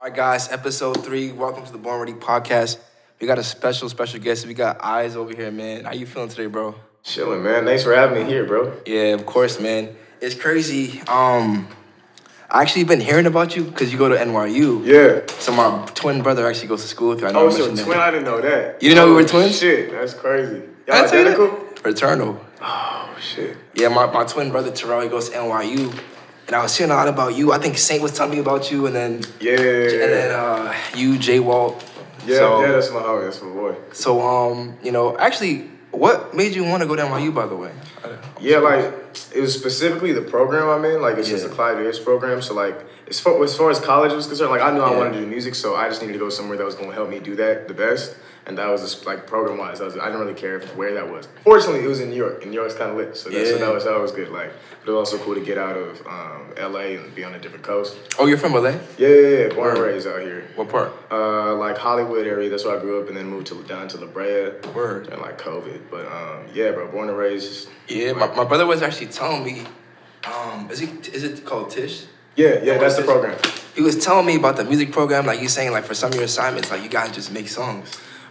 All right, guys, episode 3. Welcome to the Born Ready podcast. We got a special guest. We got Iz over here, man. How you feeling today, bro? Chilling, man. Thanks for having me here, bro. Yeah, of course, man. It's crazy. I actually been hearing about you because you go to NYU. Yeah. So my twin brother actually goes to school with you. I know Oh, I so mentioned twin? that. I didn't know that. You didn't know we were twins? Shit, that's crazy. Y'all Did I tell you that? identical? Fraternal. Oh, shit. Yeah, my twin brother Terrell, he goes to NYU. And I was hearing a lot about you. I think Saint was telling me about you, and then Yeah. you, Jay Walt. Yeah, So- yeah, that's my homie. That's my boy. So actually, what made you want to go to NYU, by the way? Yeah, like, it was specifically the program I'm in. Like, it's just a Yeah. 5 years program. So, like, as far as college was concerned, like, I knew I Yeah. wanted to do music, so I just needed to go somewhere that was going to help me do that the best. And that was just, like, program-wise. I didn't really care where that was. Fortunately, it was in New York, and New York's kind of lit. So that was good. Like, but it was also cool to get out of LA and be on a different coast. Oh, you're from LA? Yeah. Born and Word. raised out here. What part? Like Hollywood area. That's where I grew up, and then moved down to La Brea. Word. And like COVID, but yeah, bro. Born and raised. Yeah, my brother was actually telling me, is it called Tish? Yeah, that's the program. He was telling me about the music program, like he's saying, like for some of your assignments, like you guys just make songs.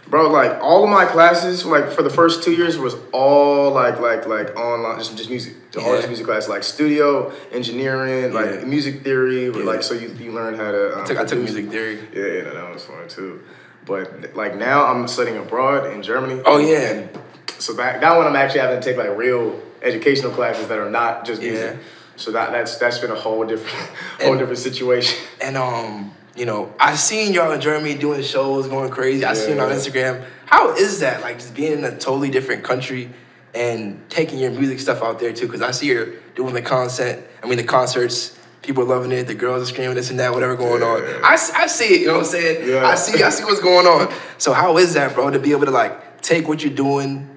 Bro, like all of my classes, like for the first 2 years, was all like online, just music. All just music classes, like studio engineering, like music theory. Like so you learn how to. I took music theory. Yeah, that was fun too. But like now I'm studying abroad in Germany. Oh yeah. And so that one I'm actually having to take like real educational classes that are not just music. Yeah. So that's been a whole different situation. And I seen y'all in Germany doing shows, going crazy. I seen on Instagram. How is that? Like just being in a totally different country and taking your music stuff out there too? Because I see you're doing the concerts. People are loving it. The girls are screaming this and that, whatever going on. I see it. You know what I'm saying? Yeah. I see what's going on. So how is that, bro? To be able to like take what you're doing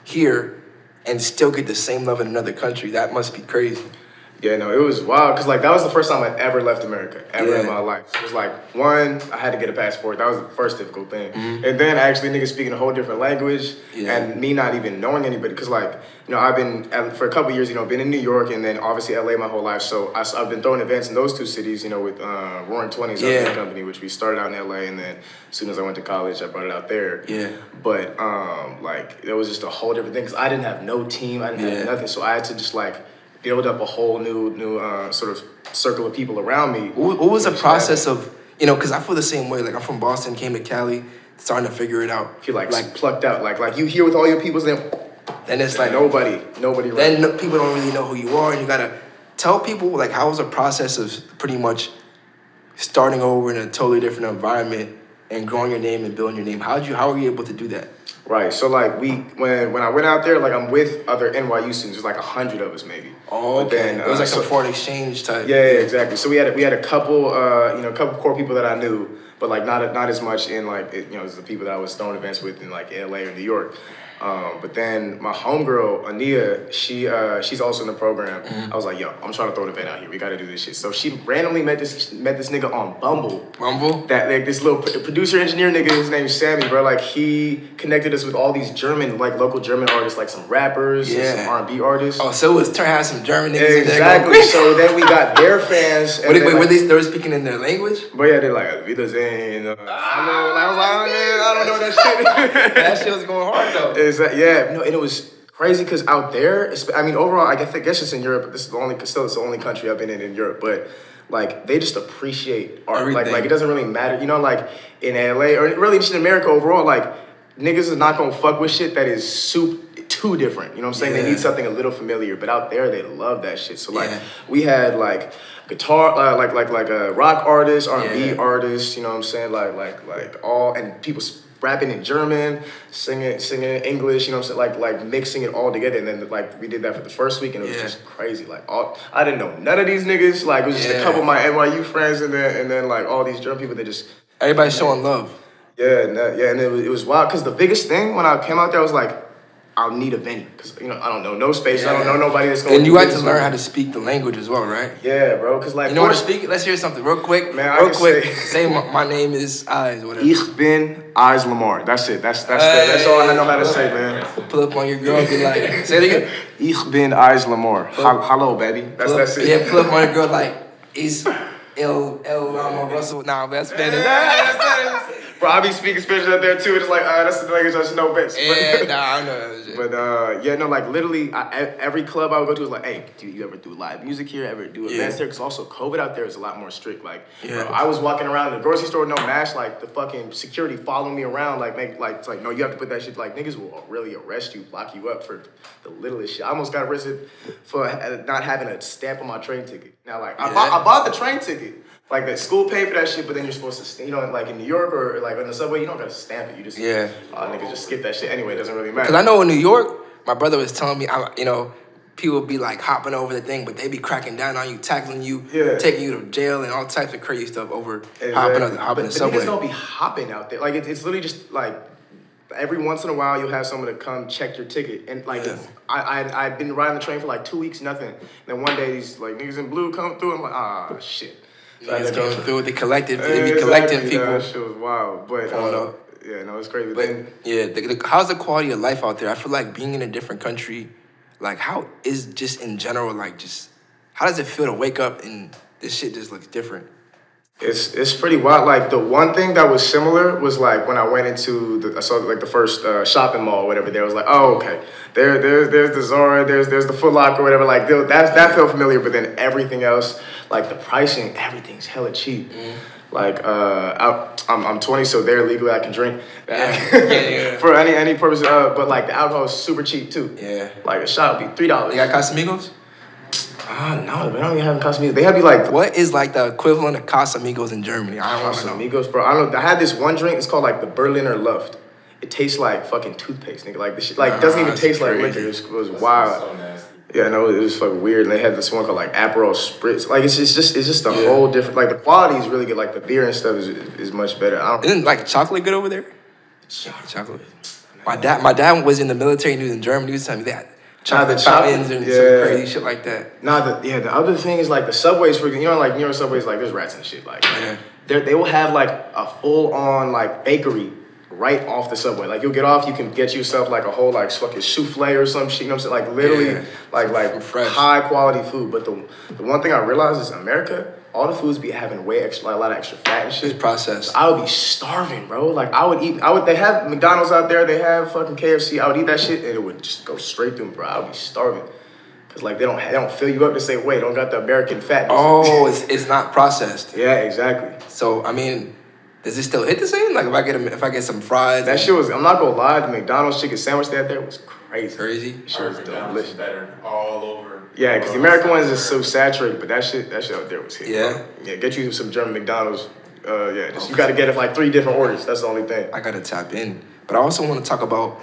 here and still get the same love in another country? That must be crazy. Yeah, no, it was wild because like that was the first time I'd ever left America ever in Yeah. my life. So it was like one, I had to get a passport. That was the first difficult thing, and then actually niggas speaking a whole different language and me not even knowing anybody because like I've been for a couple years been in New York and then obviously LA my whole life. So I've been throwing events in those two cities with Roaring 20's our company, which we started out in LA, and then as soon as I went to college I brought it out there. Yeah. But like it was just a whole different thing because I didn't have no team, I didn't have nothing, so I had to just like build up a whole new sort of circle of people around me. What was the process of, because I feel the same way. Like I'm from Boston, came to Cali, starting to figure it out. Feel like plucked out, like you here with all your peoples, then it's like nobody. Then people don't really know who you are, and you gotta tell people like how was the process of pretty much starting over in a totally different environment and growing your name and building your name. How were you able to do that? Right. So like when I went out there, like I'm with other NYU students. There's like 100 of us maybe. Oh, okay. But then, it was like some foreign exchange type. Yeah, exactly. So we had a couple couple core people that I knew, but like not as much in like as the people that I was throwing events with in like LA or New York. But then my homegirl, Ania, she's also in the program. I was like, yo, I'm trying to throw an event out here. We got to do this shit. So she randomly met this nigga on Bumble. Bumble? That like this little producer engineer nigga, his name's Sammy, bro. Like he connected us with all these German, like local German artists, like some rappers, and some R&B artists. Oh, so it was turn have some German niggas in there. Exactly. So then we got their fans. Wait, they were speaking in their language? But yeah, they're like, Wiedersehen. I was like, man, I don't know that shit. That shit was going hard though. Yeah, and it was crazy because out there, overall, I guess it's in Europe. This is it's the only country I've been in Europe, but like they just appreciate art. Everything. Like it doesn't really matter, like in LA or really just in America overall. Like niggas is not gonna fuck with shit that is too different. You know what I'm saying? They need something a little familiar, but out there they love that shit. So like we had like guitar, like a rock artist, R&B artist. You know what I'm saying? Like all and people rapping in German, singing English, you know what I'm saying? Like mixing it all together. And then like we did that for the first week and it was just crazy. Like I didn't know none of these niggas. Like it was just a couple of my NYU friends and then like all these German people that just everybody's showing love. Yeah, and it was wild because the biggest thing when I came out there I was like, I'll need a venue because I don't know no space. I don't know nobody that's going. And you had to learn how to speak the language as well, right? Yeah, bro. Because like you know how to speak it. Let's hear something real quick. Man, real quick. Say my name is Iz. Whatever. Iz LaMarr. That's it. That's all I know how to say, man. Pull up on your girl and be like, say it again. Iz LaMarr. Hello, baby. That's it. Yeah, pull up on your girl like Iz Il Lamar Russell. Nah, that's Spanish. Bro, I be speaking Spanish out there too. It's like, that's the language I should know best. Yeah, nah, I know that shit. But yeah, no, like literally, every club I would go to was like, hey, do you ever do live music here? Ever do events there? Because also COVID out there is a lot more strict. Like, bro, I was walking around the grocery store with no mask, like the fucking security following me around, like it's like, no, you have to put that shit. Like niggas will really arrest you, lock you up for the littlest shit. I almost got arrested for not having a stamp on my train ticket. Now, like I bought the train ticket. Like the school paid for that shit, but then you're supposed to, like in New York or like on the subway, you don't gotta stamp it. You just, niggas just skip that shit anyway. It doesn't really matter. Because I know in New York, my brother was telling me, people be like hopping over the thing, but they be cracking down on you, tackling you, taking you to jail and all types of crazy stuff over hopping the subway. Niggas don't be hopping out there. Like it's literally just like every once in a while you'll have someone to come check your ticket. And like I've been riding the train for like 2 weeks, nothing. And then one day these like niggas in blue come through. I'm like, shit. Niggas going through the collective, they be collecting people. That shit was wild, but yeah, no, it's crazy. But how's the quality of life out there? I feel like being in a different country, like how is just in general, like just how does it feel to wake up and this shit just looks different? It's pretty wild. Like the one thing that was similar was like when I went into I saw like the first shopping mall or whatever. There was like, oh okay, there's the Zara, there's the Foot Locker or whatever. Like that felt familiar, but then everything else, like the pricing, everything's hella cheap. Like I'm 20, so there legally I can drink. For any purpose. But like the alcohol is super cheap too. Yeah. Like a shot would be $3. You got Casamigos? No, they don't even have Casamigos. They have like what is like the equivalent of Casamigos in Germany? I don't know. Casamigos, bro. I don't know. I had this one drink. It's called like the Berliner Luft. It tastes like fucking toothpaste, nigga. Like this shit, like doesn't even taste like liquor. It was wild. So nasty. Yeah, no, it was fucking weird. And they had this one called like Aperol Spritz. Like it's just a whole different. Like the quality is really good. Like the beer and stuff is much better. Isn't like chocolate good over there? Chocolate. My dad was in the military and he was in Germany. He was telling me that. Chocolate fountains and some crazy shit like that. The other thing is like the subways for like New York subways, like there's rats and shit. Like they will have like a full on like bakery right off the subway. Like you'll get off, you can get yourself like a whole like fucking souffle or some shit. You know what I'm saying? Like literally like fresh, high quality food. But the one thing I realized is America, all the foods be having way extra, like a lot of extra fat and shit. It's processed. So I would be starving, bro. Like they have McDonald's out there, they have fucking KFC. I would eat that shit and it would just go straight through me, bro. I would be starving. Cause like they don't fill you up the same way. They don't got the American fat. Oh, it's not processed. Yeah, exactly. So I mean, does it still hit the same? Like if I get some fries. That shit was, I'm not gonna lie, the McDonald's chicken sandwich they had there was crazy. Crazy? Shit was delicious. Better all over. Yeah, because the American ones is so saturated, but that shit out there was hit. Yeah? Bro. Yeah, get you some German McDonald's. You gotta get it like 3 different orders. That's the only thing. I gotta tap in. But I also want to talk about,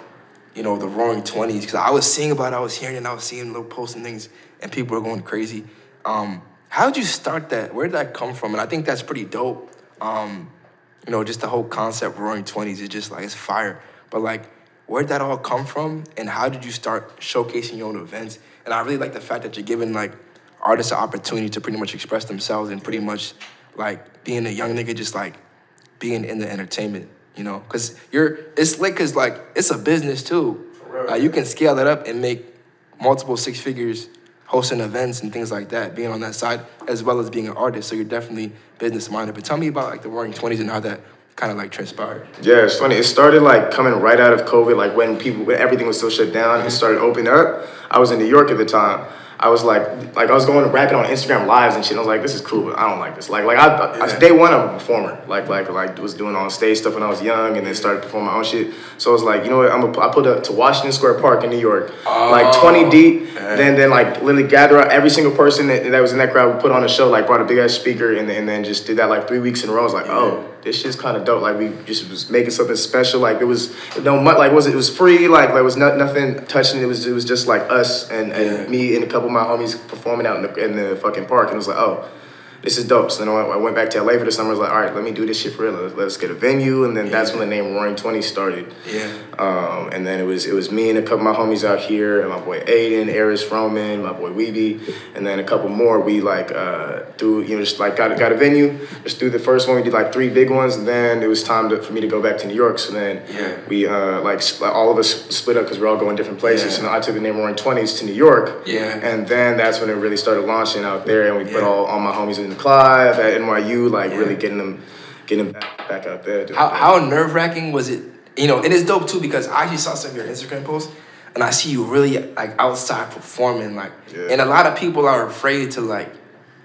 the Roaring 20's, because I was seeing about it, I was hearing it, and I was seeing little posts and things, and people were going crazy. How did you start that? Where did that come from? And I think that's pretty dope. Just the whole concept Roaring 20's is just like, it's fire. But like, where did that all come from? And how did you start showcasing your own events? And I really like the fact that you're giving like artists an opportunity to pretty much express themselves and pretty much like being a young nigga, just like being in the entertainment, Cause it's lit cause like, it's a business too. You can scale it up and make multiple 6 figures hosting events and things like that, being on that side, as well as being an artist. So you're definitely business-minded. But tell me about like the Roaring 20's and how that kind of like transpired. Yeah, it's funny. It started like coming right out of COVID, like when everything was still shut down and started opening up. I was in New York at the time. I was like I was going and rapping on Instagram lives and shit. I was like, this is cool, but I don't like this. I day one I'm a performer. Like was doing on stage stuff when I was young, and then started performing my own shit. So I was like, you know what? I put up to Washington Square Park in New York, like 20 deep. Then like literally gather up every single person that was in that crowd. We put on a show, like brought a big ass speaker, and then just did that like 3 weeks in a row. I was like, oh, this shit's kind of dope. Like we just was making something special. Like it was it was free. Like it was nothing touching. It was just like us and me and a couple of my homies performing out in the fucking park. And it was like, oh, this is dope. So then I went back to LA for the summer. I was like, all right, let me do this shit for real. Let's get a venue. And then that's when the name Roaring 20 started. Yeah. And then it was me and a couple of my homies out here, and my boy Aiden, Eris Roman, my boy Weeby, and then a couple more. We like got a venue. Just through the first one, we did like 3 big ones. And then it was time for me to go back to New York. So then we all of us split up because we're all going different places. So I took the name Roaring 20's to New York. Yeah. And then that's when it really started launching out there, and we put all my homies in Clive at NYU, like really getting them back out there. How nerve-wracking was it? You know, and it's dope too because I actually saw some of your Instagram posts and I see you really like outside performing, like, and a lot of people are afraid to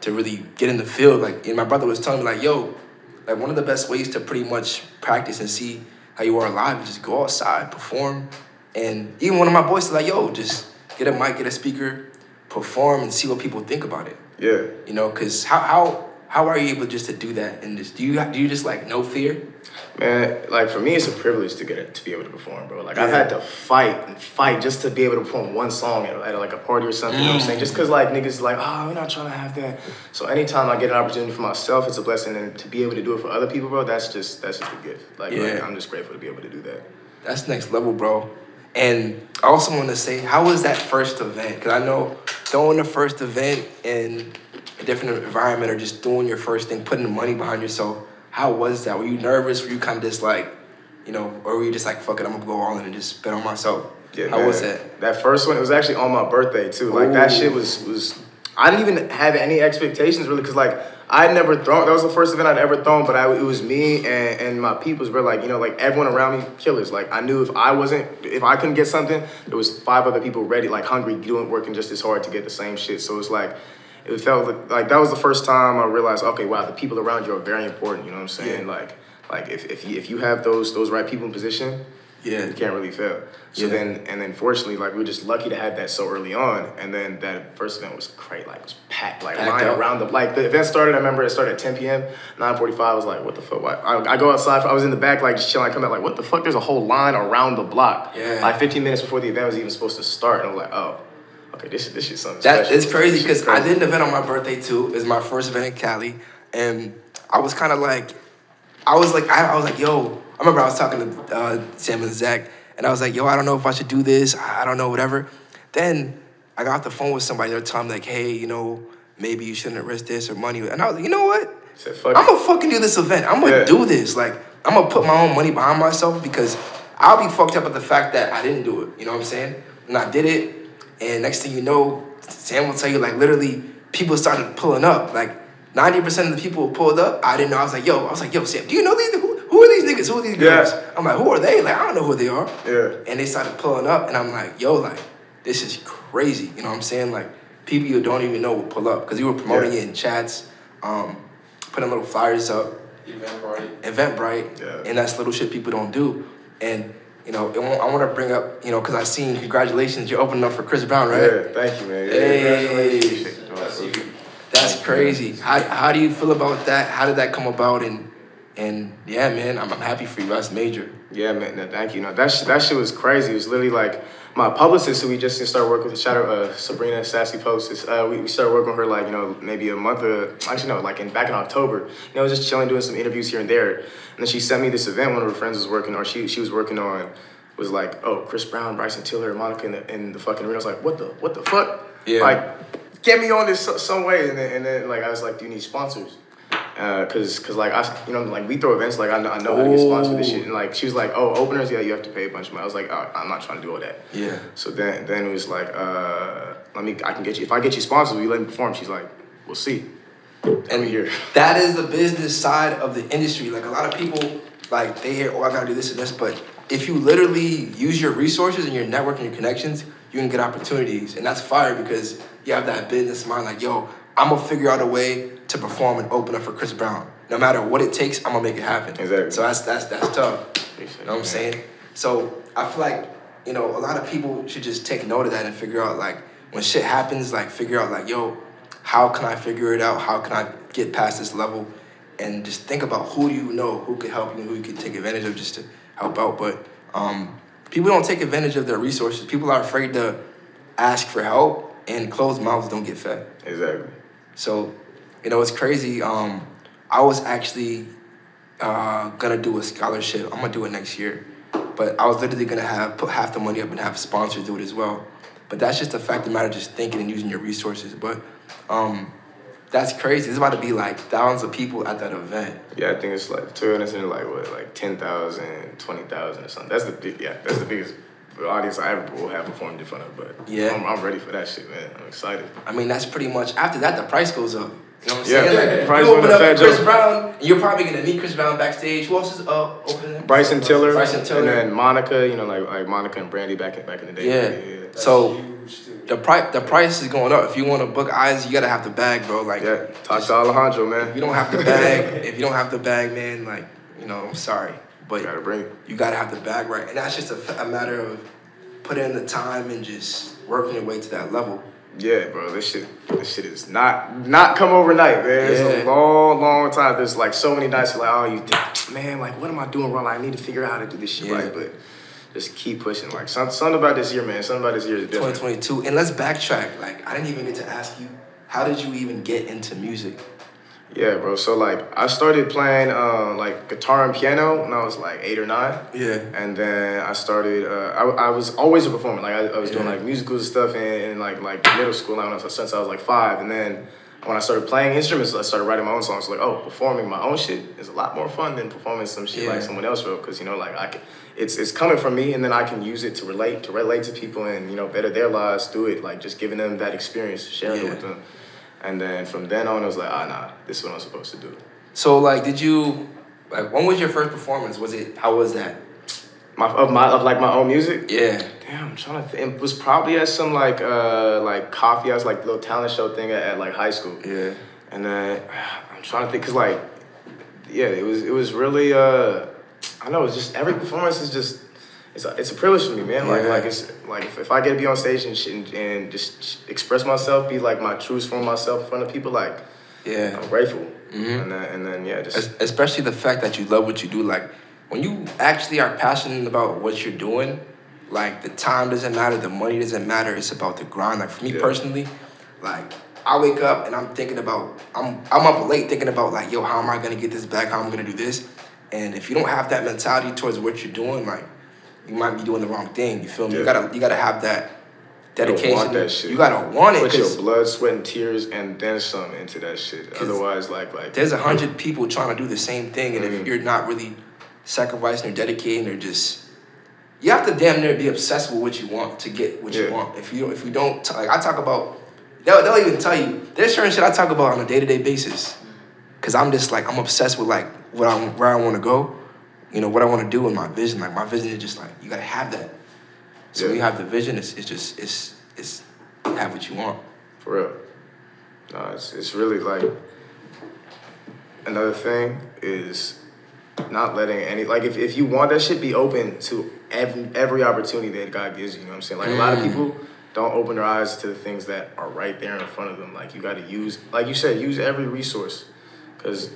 really get in the field. Like, and my brother was telling me like, yo, like one of the best ways to pretty much practice and see how you are live is just go outside, perform, and even one of my boys is like, yo, just get a mic, get a speaker, perform, and see what people think about it. Yeah. You know, because how are you able just to do that? And just do you just like no fear? Man, like for me, it's a privilege to be able to perform, bro. Like I've had to fight just to be able to perform one song at like a party or something. You know what I'm saying? Just because like niggas like, we're not trying to have that. So anytime I get an opportunity for myself, it's a blessing, and to be able to do it for other people, bro, that's just a gift. Like I'm just grateful to be able to do that. That's next level, bro. And I also want to say, how was that first event? Because I know throwing the first event in a different environment or just doing your first thing, putting the money behind yourself, how was that? Were you nervous? Were you kind of just like, you know, or were you just like, fuck it, I'm going to go all in and just bet on myself? Yeah, how was that? That first one, it was actually on my birthday, too. Like, that shit was I didn't even have any expectations, really, because, like, I'd never thrown. That was the first event I'd ever thrown, but it was me and my peoples were like, you know, like everyone around me, killers. Like I knew if I couldn't get something, there was 5 other people ready, like hungry, working just as hard to get the same shit. So it's like, it felt like that was the first time I realized, okay, wow, the people around you are very important. You know what I'm saying? Yeah. Like if you have those right people in position, you can't really fail. So then fortunately, like we were just lucky to have that so early on. And then that first event was great, like it was packed, like line around the event started. I remember it started at 10 p.m. 9:45. I was like, what the fuck? I go outside. I was in the back, like just chilling. I come out like, what the fuck? There's a whole line around the block. Yeah. Like 15 minutes before the event was even supposed to start, and I was like, oh, okay, this shit's something special. It's crazy because I did an event on my birthday too. It was my first event in Cali, and I was kind of like, I was like, yo. I remember I was talking to Sam and Zach. And I was like, yo, I don't know if I should do this. I don't know, whatever. Then I got off the phone with somebody. They're telling me, like, hey, you know, maybe you shouldn't risk this or money. And I was like, you know what? I'm going to fucking do this event. I'm going to do this. Like, I'm going to put my own money behind myself because I'll be fucked up at the fact that I didn't do it. You know what I'm saying? And I did it. And next thing you know, Sam will tell you, like, literally, people started pulling up. Like, 90% of the people who pulled up, I didn't know. I was like, yo, Sam, do you know these? Who are these niggas? Who are these girls? Yeah. I'm like, who are they? Like, I don't know who they are. Yeah. And they started pulling up, and I'm like, yo, like, this is crazy. You know what I'm saying? Like, people you don't even know will pull up because we were promoting it in chats, putting little flyers up. Eventbrite. Yeah. And that's little shit people don't do. And, you know, I want to bring up, you know, because I seen, congratulations, you're opening up for Chris Brown, right? Yeah, thank you, man. Yeah, congratulations. That's crazy. How do you feel about that? How did that come about? And yeah, man, I'm happy for you. That's major. Yeah, man. No, thank you. No, that shit was crazy. It was literally like my publicist, who we just started working with. Shout out Sabrina Sassy Post. We started working with her like, you know, maybe a month. Actually, no, like back in October. You know, just chilling, doing some interviews here and there. And then she sent me this event. One of her friends was working, or she was working on. Was like, oh, Chris Brown, Bryson Tiller, and Monica in the fucking arena. I was like, what the fuck? Yeah. Like, get me on this some way. And then like I was like, do you need sponsors? Cause like like we throw events, like I know how to get sponsored for this shit, and like she was like, oh, openers, yeah, you have to pay a bunch of money. I was like, I'm not trying to do all that. Yeah. So then it was like, I can get you, if I get you sponsored, will you let me perform? She's like, we'll see. And here, that is the business side of the industry. Like a lot of people, like they hear, oh, I gotta do this and this, but if you literally use your resources and your network and your connections, you can get opportunities, and that's fire because you have that business mind. Like, yo, I'm gonna figure out a way to perform and open up for Chris Brown. No matter what it takes, I'm gonna make it happen. Exactly. So that's tough. You know what I'm saying? So I feel like, you know, a lot of people should just take note of that and figure out, like, when shit happens, like, figure out, like, yo, how can I figure it out? How can I get past this level? And just think about who do you know, who could help you, who you could take advantage of just to help out. But people don't take advantage of their resources. People are afraid to ask for help, and closed mouths don't get fed. Exactly. So, you know, it's crazy. I was actually gonna do a scholarship. I'm gonna do it next year. But I was literally gonna put half the money up and have sponsors do it as well. But that's just the fact of the matter, just thinking and using your resources. But that's crazy. There's about to be like thousands of people at that event. Yeah, I think it's like tourists in like 10,000, 20,000 or something. That's the biggest audience I ever will have performed in front of. But yeah, I'm ready for that shit, man. I'm excited. I mean, that's pretty much, after that, the price goes up. You know what I'm saying? Like, you open up Chris Brown, and you're probably gonna meet Chris Brown backstage. Who else is opening? Bryson Tiller, and then Monica. You know, like Monica and Brandy back in the day. Yeah. So the price is going up. If you want to book Iz, you gotta have the bag, bro. Like, talk to Alejandro, man. If you don't have the bag, man, like, you know, I'm sorry, but you gotta have the bag, right? And that's just a matter of putting in the time and just working your way to that level. Yeah, bro, this shit is not come overnight, man. It's a long time. There's like so many nights like, oh, man, like, what am I doing wrong? Like, I need to figure out how to do this shit right, but just keep pushing. Like, something about this year, man. Something about this year is different. 2022, and let's backtrack. Like, I didn't even get to ask you, how did you even get into music? Yeah, bro. So, like, I started playing, like, guitar and piano when I was, like, 8 or 9. Yeah. And then I started, I was always a performer. Like, I was doing, like, musicals and stuff in like middle school since I was, like, 5. And then when I started playing instruments, I started writing my own songs. So, like, performing my own shit is a lot more fun than performing some shit like someone else wrote. Because, you know, like, it's coming from me, and then I can use it to relate to people and, you know, better their lives through it. Like, just giving them that experience, sharing it with them. And then from then on, I was like, nah, this is what I'm supposed to do. So, like, when was your first performance? How was that? Of my own music? Yeah. Damn, I'm trying to think. It was probably at some, like coffee house, like, little talent show thing at like, high school. Yeah. And then, I'm trying to think, because, like, it was really, I don't know, it's just, every performance is just, it's a privilege for me, man. Like it's like if I get to be on stage and just express myself, be like my truest form of myself in front of people, like, I'm grateful. Mm-hmm. And then just especially the fact that you love what you do. Like, when you actually are passionate about what you're doing, like, the time doesn't matter, the money doesn't matter. It's about the grind. Like, for me personally, like, I wake up and I'm thinking about, I'm up late thinking about, like, yo, how am I gonna get this back? How am I gonna do this? And if you don't have that mentality towards what you're doing, like, you might be doing the wrong thing. You feel me? Yeah. You gotta have that dedication. You want that shit. You gotta want it. Put your blood, sweat, and tears, and then some into that shit. Otherwise, like there's 100 people trying to do the same thing, and if you're not really sacrificing or dedicating or just, you have to damn near be obsessed with what you want to get what you want. If you don't, like, I talk about, they'll even tell you, there's certain shit I talk about on a day-to-day basis, cause I'm just like, I'm obsessed with, like, where I want to go. You know, what I want to do in my vision. Like, my vision is just like, you got to have that. So when you have the vision, it's you have what you want. For real. No, it's really like, another thing is not letting if you want that shit, be open to every opportunity that God gives you. You know what I'm saying? Like, a lot of people don't open their eyes to the things that are right there in front of them. Like, you got to use, like you said, use every resource. Cause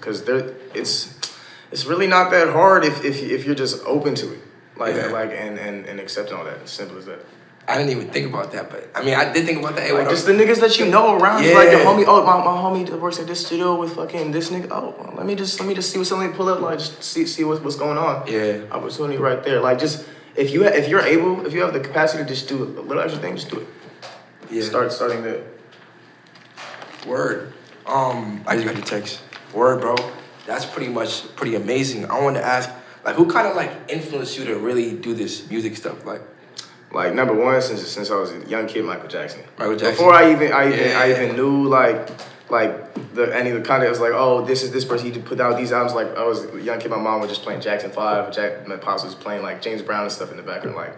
it's really not that hard if you're just open to it, and accepting all that. As simple as that. I didn't even think about that, but I mean, I did think about that. Like, just the niggas that you know around. Yeah. Like, your homie. Oh, my homie that works at this studio with fucking this nigga. Oh, well, let me just see what something pull up. Like, just see what's going on. Yeah. Opportunity right there. Like, just if you have the capacity to just do a little extra thing, just do it. Yeah. Starting there. Word. I just got your text. Word, bro. That's pretty amazing. I wanted to ask, like, who kind of, like, influenced you to really do this music stuff? Like, number one, since I was a young kid, Michael Jackson. Before I even knew like any of the content, it was like, oh, this is this person. He put out these albums. Like, I was a young kid, my mom was just playing Jackson 5. My pops was playing, like, James Brown and stuff in the background. Like,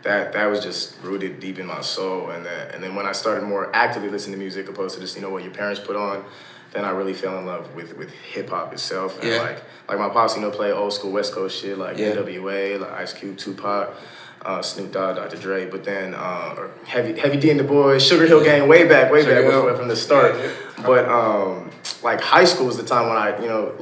that was just rooted deep in my soul. And then when I started more actively listening to music, opposed to just, you know, what your parents put on, then I really fell in love with hip hop itself. And like my pops, you know, play old school West Coast shit, like NWA, like Ice Cube, Tupac, Snoop Dogg, Dr. Dre, but then or Heavy D and the Boys, Sugar Hill Gang, way back from the start. But like, high school was the time when I, you know,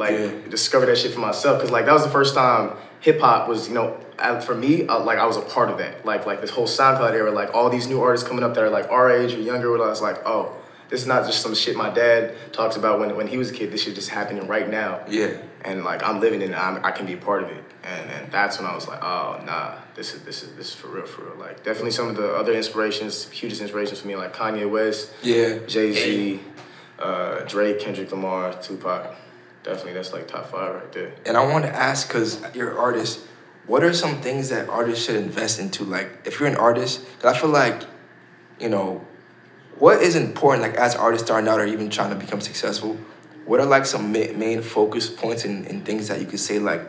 discovered that shit for myself, because, like, that was the first time hip hop was, you know, for me, like, I was a part of that. Like this whole SoundCloud era, like, all these new artists coming up that are, like, our age or younger, where I was like, oh, this is not just some shit my dad talks about when he was a kid. This shit just happening right now. Yeah. And, like, I'm living in it. I can be a part of it. And that's when I was like, oh, nah, this is for real. Like, definitely some of the other inspirations, hugest inspirations for me, like Kanye West, Jay-Z, Drake, Kendrick Lamar, Tupac. Definitely, that's, like, top 5 right there. And I wanted to ask, because you're an artist, what are some things that artists should invest into? Like, if you're an artist, because I feel like, you know, what is important, like as artists starting out or even trying to become successful? What are like some main focus points and things that you could say like,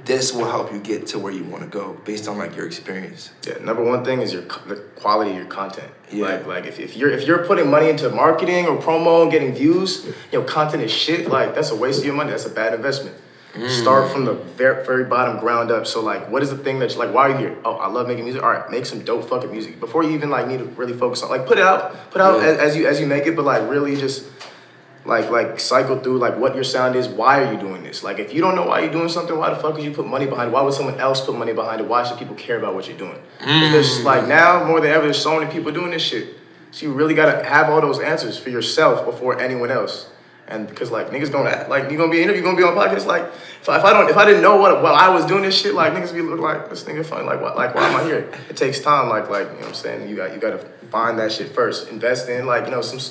this will help you get to where you want to go based on like your experience? Yeah, number one thing is the quality of your content. Yeah. Like if you're putting money into marketing or promo and getting views, content is shit. Like that's a waste of your money. That's a bad investment. Start from the very bottom, ground up. So like, what is the thing that why are you here? Oh, I love making music. All right, make some dope fucking music before you even like need to really focus on like put out as you make it, but like really just like cycle through like what your sound is. Why are you doing this? Like if you don't know why you're doing something, why the fuck would you put money behind it? Why would someone else put money behind it? Why should people care about what you're doing? There's like now more than ever, there's so many people doing this shit. So you really gotta have all those answers for yourself before anyone else. And because like niggas gonna like you gonna be interviewed, you gonna be on podcast. Like if I didn't know what while I was doing this shit, like niggas be look like this nigga funny. Like what? Like why am I here? It takes time. Like you know what I'm saying. You got to find that shit first. Invest in like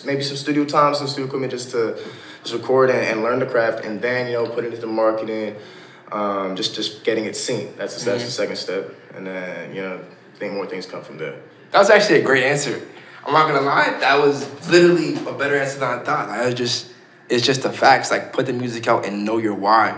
maybe some studio time, some studio equipment just to record and learn the craft, and then put it into marketing. Just getting it seen. That's the second step, and then I think more things come from there. That was actually a great answer. I'm not gonna lie, that was literally a better answer than I thought. Like, it's just the facts. Like, put the music out and know your why.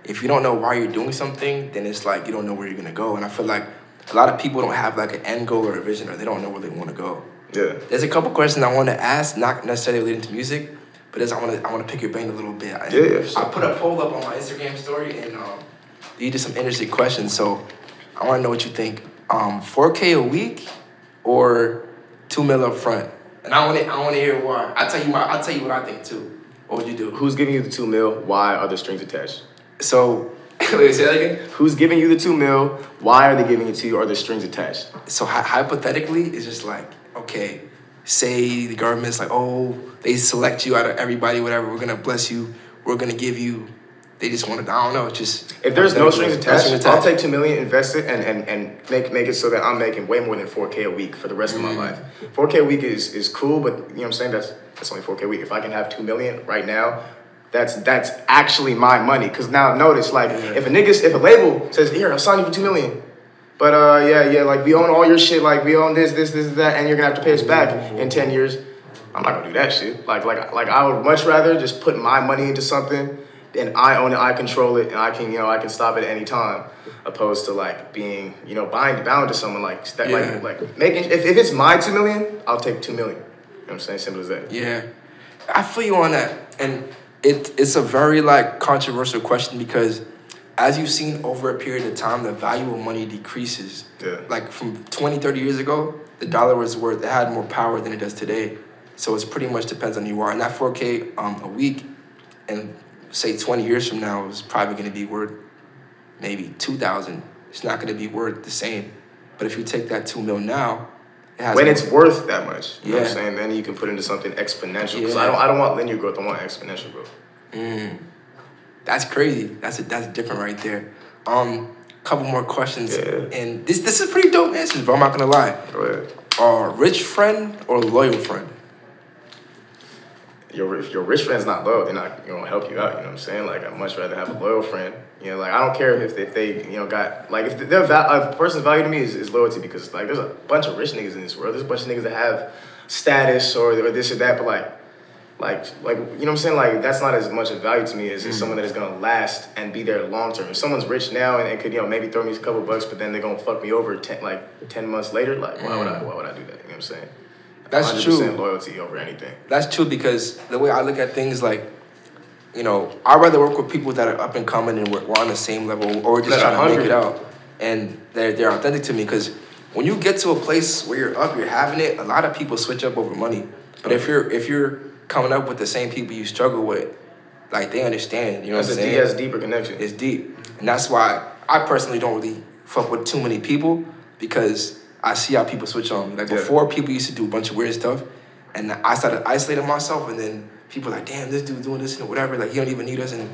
If you don't know why you're doing something, then it's like you don't know where you're gonna go. And I feel like a lot of people don't have like an end goal or a vision, or they don't know where they want to go. Yeah. There's a couple questions I want to ask, not necessarily related to music, but I want to pick your brain a little bit. Yeah. I put a poll up on my Instagram story, and these are some interesting questions. So I want to know what you think. 4K a week or $2 million up front? And I want to hear why. I'll tell you what I think too. What would you do? Who's giving you the $2 million? Why are the strings attached? So, wait, say that again? Who's giving you the $2 million? Why are they giving it to you? Are the strings attached? So hypothetically, it's just like, okay, say the government's like, oh, they select you out of everybody, whatever, we're gonna bless you, we're gonna give you, they just want to, I don't know, it's just. If there's no strings attached, I'll take $2 million, invest it, and make it so that I'm making way more than 4K a week for the rest of my life. 4K a week is cool, but you know what I'm saying? That's only 4K a week. If I can have $2 million right now, that's actually my money. Cause now notice, like, if a label says, here, I'll sign you for $2 million. But like we own all your shit, like we own this, that, and you're gonna have to pay us back in 10 years. I'm not gonna do that shit. Like I would much rather just put my money into something, and I own it, I control it, and I can stop it at any time, opposed to like being bound to someone like that. Like making if it's my $2 million, I'll take $2 million. You know what I'm saying? Simple as that. Yeah, I feel you on that, and it's a very like controversial question because as you've seen over a period of time, the value of money decreases. Yeah. Like from 20, 30 years ago, the dollar it had more power than it does today. So it's pretty much depends on who you are. And that 4K a week, and say 20 years from now, is probably going to be worth maybe 2,000. It's not going to be worth the same. But if you take that $2 million now, it has when it's worth that much. You know what I'm Yeah. saying? Then you can put into something exponential. Because Yeah. I don't want linear growth. I want exponential growth. That's crazy. That's different right there. Couple more questions. Yeah. And this is pretty dope answers, but I'm not gonna lie. Go ahead. Rich friend or loyal friend? If your rich friend's not loyal, they're not gonna help you out. You know what I'm saying? Like I'd much rather have a loyal friend. Like I don't care if they got like if a person's value to me is loyalty, because like there's a bunch of rich niggas in this world. There's a bunch of niggas that have status or this or that, but like you know what I'm saying? Like that's not as much of value to me as someone that is gonna last and be there long term. If someone's rich now and could maybe throw me a couple bucks, but then they're gonna fuck me over 10 months later, like why would I do that? You know what I'm saying? That's 100% true. loyalty over anything. That's true, because the way I look at things, like, I'd rather work with people that are up and coming and we're on the same level, or just That are trying to make hungry. it out, and they're authentic to me. Because when you get to a place where you're up, you're having it, a lot of people switch up over money. But if you're coming up with the same people you struggle with, like, they understand. You know what I'm saying? That's a deeper connection. It's deep, and that's why I personally don't really fuck with too many people, because I see how people switch on me. Like before, people used to do a bunch of weird stuff, and I started isolating myself, and then people are like, damn, this dude's doing this and whatever, like he don't even need us. And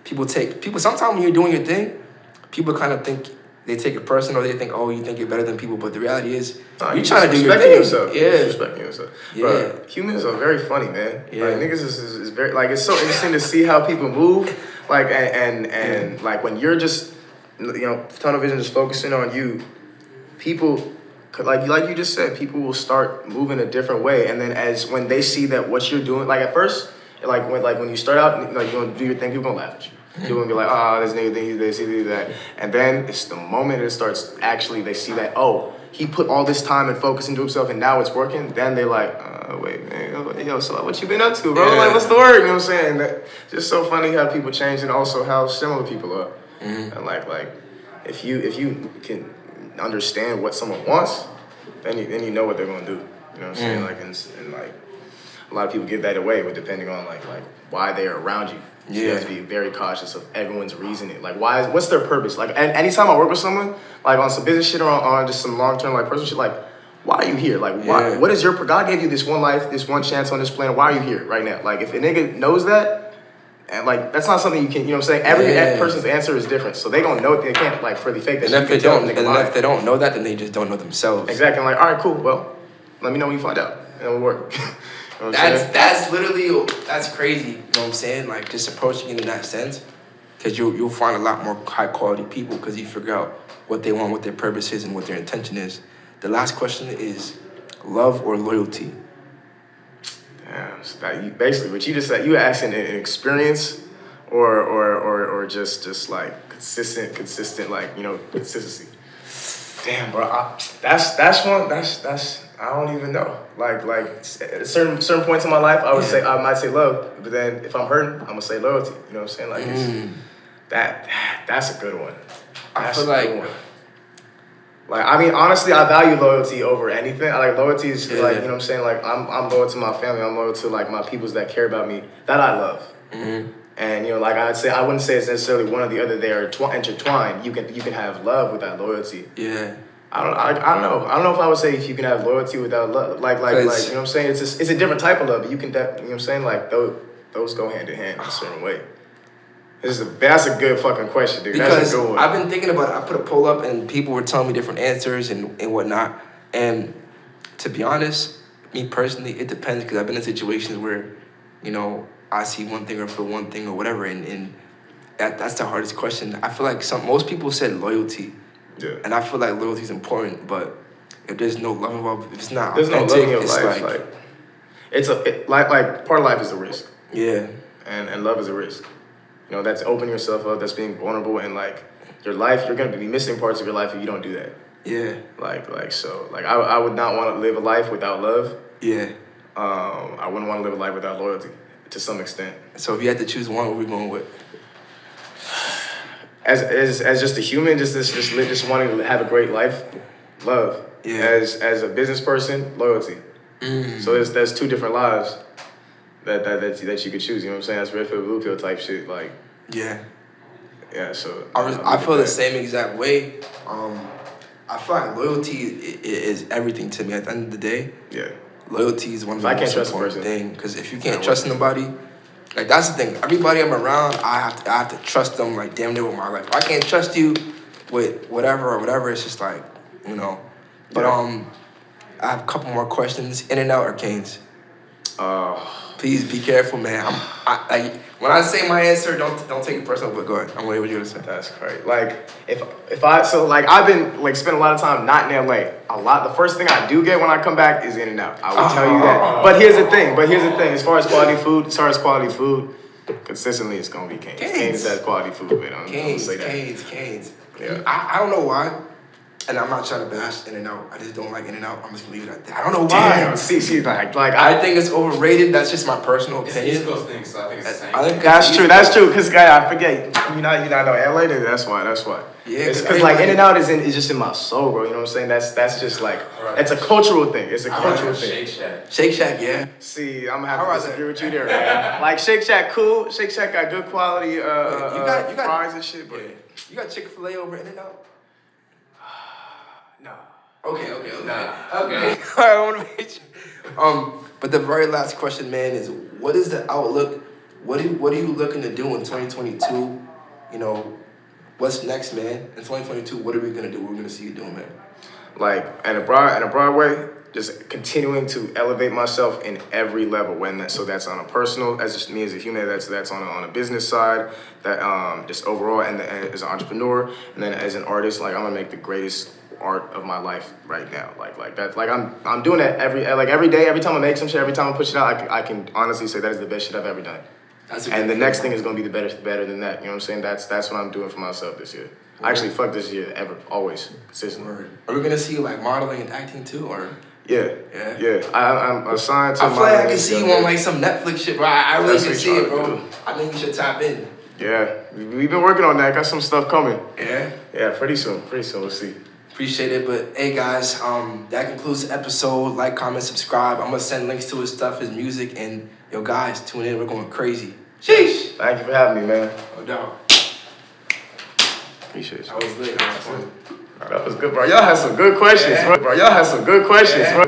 people sometimes when you're doing your thing, people kind of think they take it personal. They think, oh, you think you're better than people, but the reality is you're trying to do your thing. Yourself. Yeah, You're disrespecting yourself. Yeah. Bro, humans are very funny, man. Yeah. Like niggas is very like it's so interesting to see how people move. Like and like when you're just tunnel vision, just focusing on you, people like you just said, people will start moving a different way, and then when they see that what you're doing, like at first, when you start out, like you're gonna do your thing, people gonna laugh at you. People gonna be like, oh, this nigga thinks this, he that, and then it's the moment it starts actually they see that, oh, he put all this time and focus into himself, and now it's working. Then they like, wait, man, yo, so what you been up to, bro? Like, what's the word? You know what I'm saying? It's just so funny how people change, and also how similar people are. And like if you can understand what someone wants, then you know what they're gonna do. You know what I'm saying? Like and like a lot of people give that away with depending on like why they are around you. So you have to be very cautious of everyone's reasoning. Like what's their purpose? Like anytime I work with someone, like on some business shit or on just some long term like personal shit, like why are you here? Like why? What is your God gave you this one life, this one chance on this planet? Why are you here right now? Like if a nigga knows that. And like that's not something you can, you know what I'm saying? Every person's answer is different, so they don't know. They can't like fully fake that. And if they don't know that, then they just don't know themselves. Exactly. I'm like, all right, cool. Well, let me know when you find out, and it'll work. You know that's literally crazy. You know what I'm saying? Like just approaching it in that sense, because you'll find a lot more high quality people because you figure out what they want, what their purpose is, and what their intention is. The last question is, love or loyalty? Damn, so basically what you just said, you asking an experience or just like consistent like, you know, consistency. Damn, bro, that's I don't even know. Like at certain points in my life, I might say love, but then if I'm hurting, I'm gonna say loyalty. You know what I'm saying? Like that's a good one. I feel like. Like, I mean, honestly, I value loyalty over anything. I like loyalty is like, you know what I'm saying? Like, I'm loyal to my family. I'm loyal to, like, my peoples that care about me. That I love. And, you know, like, I wouldn't say it's necessarily one or the other. They are intertwined. You can have love without loyalty. Yeah. I don't know. I don't know if I would say if you can have loyalty without love. Like, you know what I'm saying? It's a different type of love. But you can, you know what I'm saying? Like, those go hand in hand in a certain way. That's a good fucking question, dude. Because that's a good one. I've been thinking about it. I put a poll up and people were telling me different answers and whatnot. And to be honest, me personally, it depends because I've been in situations where, you know, I see one thing or feel one thing or whatever. And that's the hardest question. I feel like most people said loyalty. Yeah. And I feel like loyalty is important, but if there's no love involved, if it's not there's authentic, no love in your it's life. Like part of life is a risk. Yeah. And love is a risk. You know, that's opening yourself up, that's being vulnerable, and like your life, you're gonna be missing parts of your life if you don't do that. Yeah. So I would not want to live a life without love. Yeah. I wouldn't want to live a life without loyalty to some extent. So if you had to choose one, what are we going with? As just a human, just wanting to have a great life, love. Yeah. As a business person, loyalty. So there's two different lives that you could choose. You know what I'm saying? That's red pill, blue pill type shit. Like. Yeah. Yeah. So. I feel the same exact way. I feel like loyalty is everything to me. At the end of the day. Yeah. Loyalty is one of the most important things. Because if you can't trust nobody, like that's the thing. Everybody I'm around, I have to trust them like damn near with my life. If I can't trust you with whatever, it's just like, you know. But I have a couple more questions. In-N-Out or Cane's? Please be careful, man. When I say my answer, don't take it personal. But go ahead. I'm waiting for you to say. That's great. Like I've been like spending a lot of time not in LA. The first thing I do get when I come back is In-N-Out. I will tell you that. But here's the thing. As far as quality food, consistently it's gonna be Cane's. Cane's has quality food, man. I'm gonna say that. Cane's. Yeah. I don't know why. And I'm not trying to bash In-N-Out. I just don't like In-N-Out. I'm just gonna leave it at that. I don't know why. Damn, see, like I think it's overrated. That's just my personal opinion. It's East Coast thing, so I think it's the same. That's true. Cause I forget. You not know LA. That's why. Yeah. Because like In-N-Out is just in my soul, bro. You know what I'm saying? That's just like it's a cultural thing. It's a cultural thing. Shake Shack, yeah. See, I'm gonna have to disagree with you there, man. Like Shake Shack, cool. Shake Shack got good quality you got fries and shit, but you got Chick-fil-A over In-N-Out? No. Okay. Nah. Okay. I want to meet you. But the very last question, man, is what is the outlook? What are you looking to do in 2022? You know, what's next, man? In 2022, what are we gonna do? What are we gonna see you doing, man? Like in a broad way, just continuing to elevate myself in every level. That's on a personal, as just me as a human. That's on a business side. That just overall, and as an entrepreneur, and then as an artist, like I'm gonna make the greatest art of my life right now. Like that's like I'm doing that every day. Every time I make some shit, every time I push it out, I can honestly say that is the best shit I've ever done. And the next thing is gonna be the better than that. You know what I'm saying? That's what I'm doing for myself this year. I actually fuck this year ever, always, consistently. Are we gonna see you like modeling and acting too, or? Yeah. I'm assigned to. I feel like I can see you on like some Netflix shit, bro. I really can see it, bro. I think you should tap in. Yeah, we've been working on that. Got some stuff coming. Yeah. Yeah, pretty soon. We'll see. Appreciate it, but hey guys, that concludes the episode. Like, comment, subscribe. I'm gonna send links to his stuff, his music, and yo guys, tune in. We're going crazy. Sheesh. Thank you for having me, man. No doubt. Appreciate you. That was lit. That was fun. That was good, bro. Y'all had some good questions, bro. Y'all had some good questions, bro.